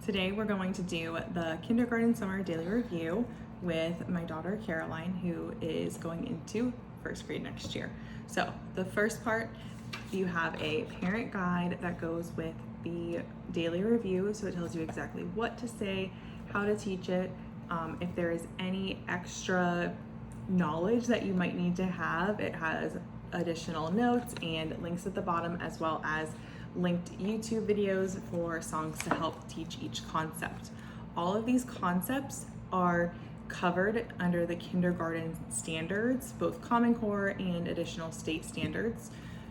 Today we're going to do the kindergarten summer daily review with my daughter Caroline, who is going into first grade next year. So the first part, you have a parent guide that goes with the daily review. So it tells you exactly what to say, how to teach it, if there is any extra knowledge that you might need to have. It has additional notes and links at the bottom, as well as linked YouTube videos for songs to help teach each concept. All of these concepts are covered under the kindergarten standards, both Common Core and additional state standards.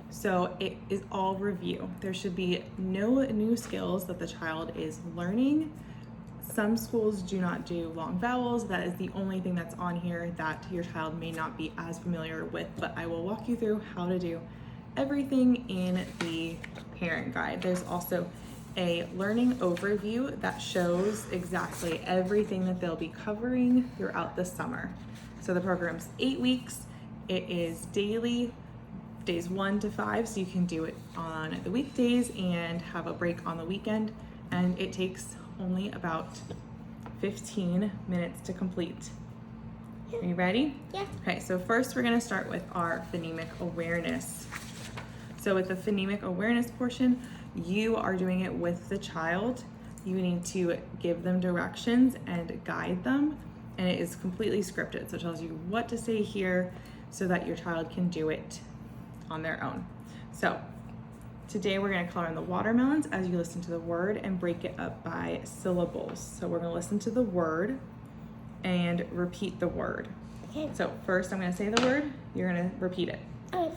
So it is all review. There should be no new skills that the child is learning. Some schools do not do long vowels. That is the only thing that's on here that your child may not be as familiar with, but I will walk you through how to do everything in the parent guide. There's also a learning overview that shows exactly everything that they'll be covering throughout the summer. So the program's 8 weeks. It is daily, days 1 to 5, so you can do it on the weekdays and have a break on the weekend. And it takes only about 15 minutes to complete. Are you ready? Yeah. Okay, so first we're gonna start with our phonemic awareness. So with the phonemic awareness portion, you are doing it with the child. You need to give them directions and guide them, and it is completely scripted. So it tells you what to say here so that your child can do it on their own. So today we're gonna color in the watermelons as you listen to the word and break it up by syllables. So we're gonna listen to the word and repeat the word. Okay. So first I'm gonna say the word, you're gonna repeat it.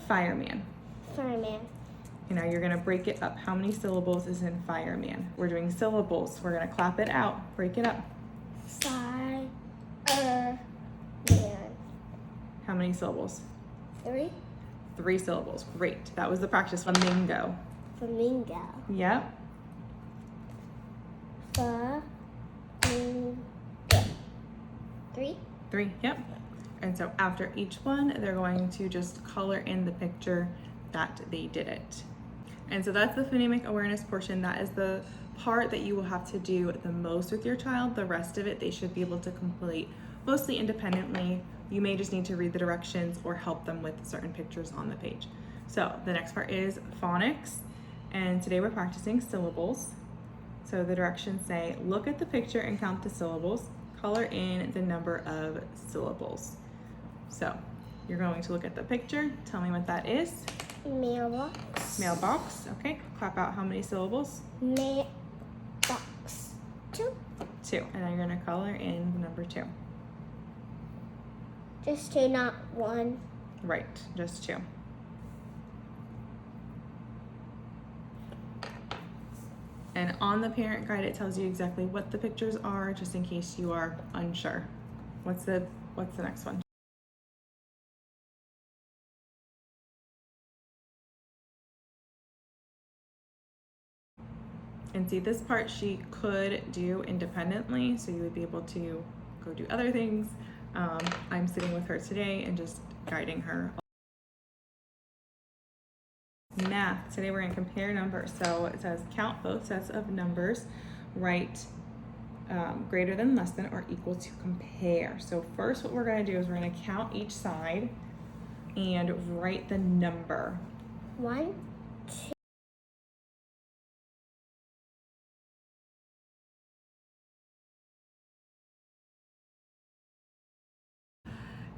Fireman. Fireman. And now you're gonna break it up. How many syllables is in fireman? We're doing syllables. We're gonna clap it out, break it up. Fireman. How many syllables? 3. 3 syllables, great. That was the practice. Flamingo. Flamingo. Yep. Flamingo. 3. 3, yep. And so after each one, they're going to just color in the picture that they did it. And so that's the phonemic awareness portion. That is the part that you will have to do the most with your child. The rest of it, they should be able to complete mostly independently. You may just need to read the directions or help them with certain pictures on the page. So the next part is phonics. And today we're practicing syllables. So the directions say, look at the picture and count the syllables. Color in the number of syllables. So you're going to look at the picture. Tell me what that is. Mailbox. Mailbox. Okay. Clap out how many syllables? Mailbox. 2. 2. And now you're going to color in the number 2. Just 2, not 1. Right. Just 2. And on the parent guide, it tells you exactly what the pictures are, just in case you are unsure. What's the next one? And see, this part she could do independently, so you would be able to go do other things. I'm sitting with her today and just guiding her. Math. Today we're going to compare numbers. So it says count both sets of numbers, write greater than, less than, or equal to compare. So first what we're going to do is we're going to count each side and write the number. 1, 2.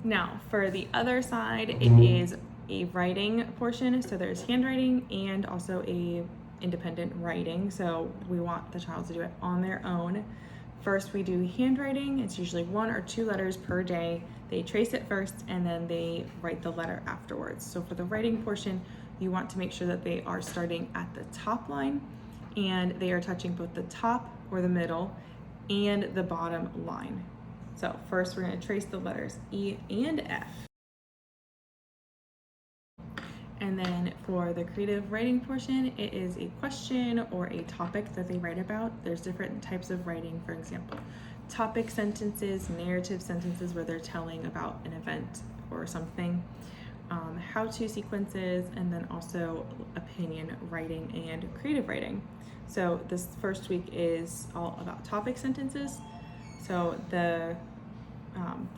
Now for the other side, it is a writing portion. So there's handwriting and also a independent writing. So we want the child to do it on their own. First we do handwriting. It's usually 1 or 2 letters per day. They trace it first and then they write the letter afterwards. So for the writing portion, you want to make sure that they are starting at the top line and they are touching both the top or the middle and the bottom line. So first we're going to trace the letters E and F. And then for the creative writing portion, it is a question or a topic that they write about. There's different types of writing, for example, topic sentences, narrative sentences where they're telling about an event or something. how-to sequences, and then also opinion writing and creative writing. So this first week is all about topic sentences. So the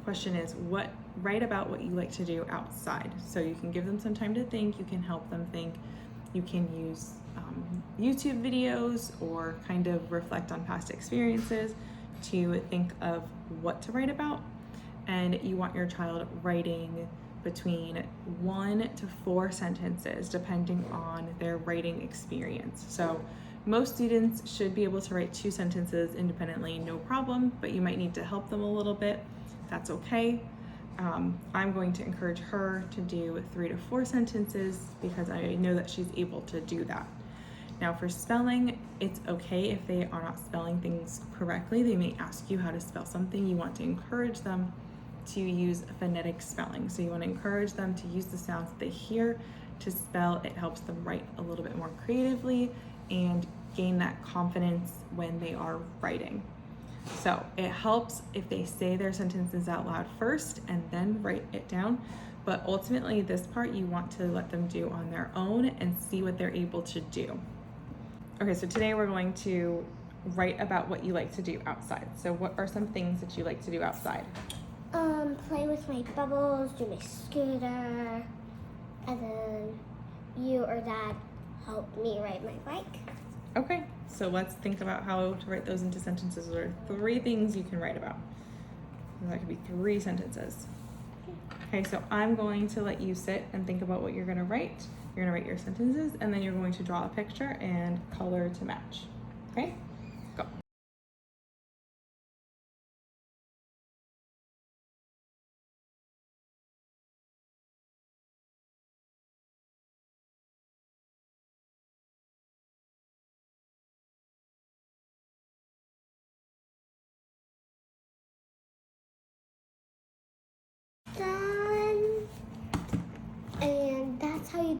question is, write about what you like to do outside. So you can give them some time to think, you can help them think, you can use YouTube videos or kind of reflect on past experiences to think of what to write about. And you want your child writing between 1 to 4 sentences depending on their writing experience. So most students should be able to write 2 sentences independently, no problem, but you might need to help them a little bit. That's okay. I'm going to encourage her to do 3 to 4 sentences because I know that she's able to do that. Now for spelling, it's okay if they are not spelling things correctly. They may ask you how to spell something. You want to encourage them to use phonetic spelling. So you want to encourage them to use the sounds that they hear to spell. It helps them write a little bit more creatively and gain that confidence when they are writing. So it helps if they say their sentences out loud first and then write it down. But ultimately, this part you want to let them do on their own and see what they're able to do. Okay, so today we're going to write about what you like to do outside. So what are some things that you like to do outside? Play with my bubbles, do my scooter, and then you or Dad help me ride my bike. Okay, so let's think about how to write those into sentences. There are 3 things you can write about. That could be 3 sentences. Okay, so I'm going to let you sit and think about what you're going to write. You're going to write your sentences, and then you're going to draw a picture and color to match. Okay?